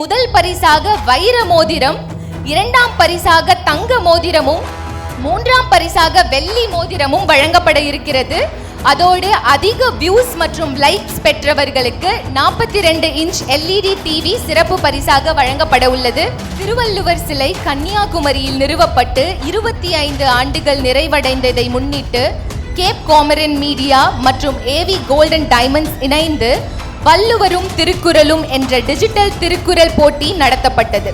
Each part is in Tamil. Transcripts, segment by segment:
முதல் பரிசாக வைர மோதிரம், இரண்டாம் பரிசாக தங்க மோதிரமும், மூன்றாம் பரிசாக வெள்ளி மோதிரமும் வழங்கப்பட இருக்கிறது. அதோடு அதிக வியூஸ் மற்றும் லைக்ஸ் பெற்றவர்களுக்கு 42 இன்ச் LED டிவி சிறப்பு பரிசாக வழங்கப்பட உள்ளது. திருவள்ளுவர் சிலை கன்னியாகுமரியில் நிறுவப்பட்டு 25 ஆண்டுகள் நிறைவடைந்ததை முன்னிட்டு கேப் காமரன் மீடியா மற்றும் AV கோல்டன் டைமண்ட்ஸ் இணைந்து வள்ளுவரும் திருக்குறளும் என்ற டிஜிட்டல் திருக்குறள் போட்டி நடத்தப்பட்டது.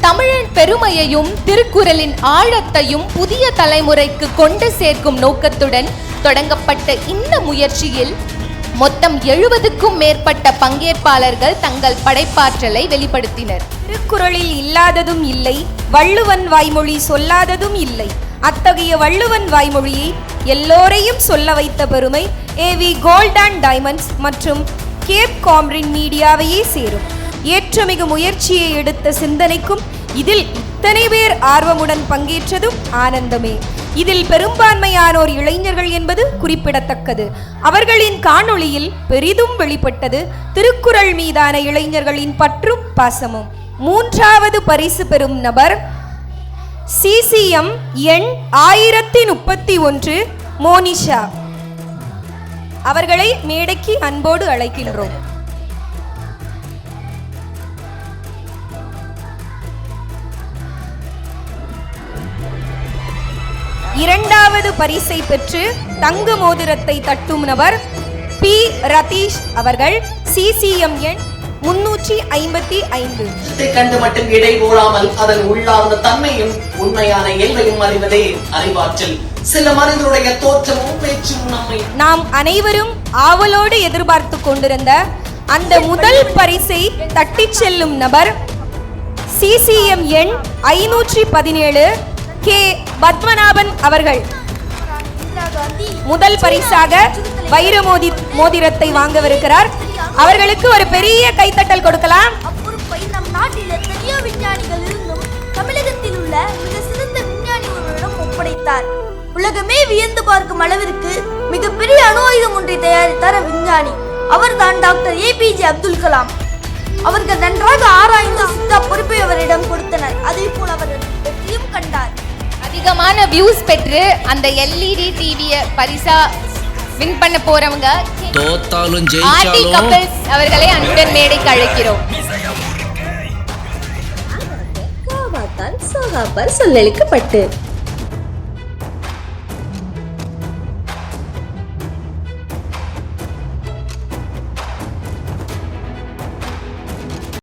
தமிழின் பெருமையையும் திருக்குறளின் ஆழத்தையும் புதிய தலைமுறைக்கு கொண்டு சேர்க்கும் நோக்கத்துடன் தொடங்கப்பட்ட இந்த முயற்சியில் மொத்தம் 70க்கும் மேற்பட்ட பங்கேற்பாளர்கள் தங்கள் படைப்பாற்றலை வெளிப்படுத்தினர். திருக்குறளில் இல்லாததும் இல்லை, வள்ளுவன் வாய்மொழி சொல்லாததும் இல்லை. அத்தகைய வள்ளுவன் வாய்மொழியை எல்லோரையும் சொல்ல வைத்த பெருமை AV கோல்டன் டைமண்ட்ஸ் மற்றும் கேப் காமரின் மீடியாவையே சேரும். ஏற்றமிகு முயற்சியை எடுத்த சிந்தனைக்கும் இதில் இத்தனை பேர் ஆர்வமுடன் பங்கேற்றதும் ஆனந்தமே. இதில் பெரும்பான்மையானோர் இளைஞர்கள் என்பது குறிப்பிடத்தக்கது. அவர்களின் காணொளியில் பெரிதும் வெளிப்பட்டது திருக்குறள் மீதான இளைஞர்களின் பற்றும் பாசமும். மூன்றாவது பரிசு பெறும் நபர் CCM எண் 1031 மோனிஷா அவர்களை மேடைக்கு அன்போடு அழைக்கின்றோம். இரண்டாவது பரிசை பெற்று தங்க மோதிரத்தை தட்டும் நபர் P ரதீஷ் அவர்கள் CCM எண் 355. கண்டு மட்டும் இடை போடாமல் அதன் உள்ளார்ந்த தன்மையும் உண்மையான எல்லையும் அறிவதே அறிவாற்றல். சில மனிதனுடைய தோற்றமும் பேச்சும் நம்மை நாம் அனைவரும் ஆவலோடு எதிர்பார்த்து கொண்டிருந்த அந்த முதல் பரிசை தட்டிச் செல்லும் நபர் CCM எண் 517 K பத்மநாபன் அவர்கள் முதல் பரிசாக வைர மோதிரத்தை வாங்கவிருக்கிறார். அவர்களுக்கு ஒரு பெரிய கைத்தட்டல் கொடுக்கலாம். அப்பொறுப்பை நம் நாட்டில் எத்தனையோ விஞ்ஞானிகள் இருந்தும் தமிழகத்தில் உள்ள மிக சிறந்த விஞ்ஞானி ஒருவரிடம் ஒப்படைத்தார். உலகமே வியந்து பார்க்கும் அளவிற்கு மிகப்பெரிய அணு ஆயுதம் ஒன்றை தயாரித்தார் விஞ்ஞானி. அவர்தான் டாக்டர் APJ அப்துல் கலாம். அவர்கள் நன்றாக ஆராய்ந்து சித்த பொறுப்பை அவரிடம் கொடுத்தனர். அதே போல் அவர் வெற்றியும் கண்டார். அதிகமான வியூஸ் பெற்று அந்த LED டிவியை பரிசா வின் பண்ண போறவங்க தோத்தாலும் ஆர்டி கப்பிள்ஸ் அவர்களை அன்புடன் மேடைக்கு அழைக்கிறோம். சொல்லளிக்கப்பட்டு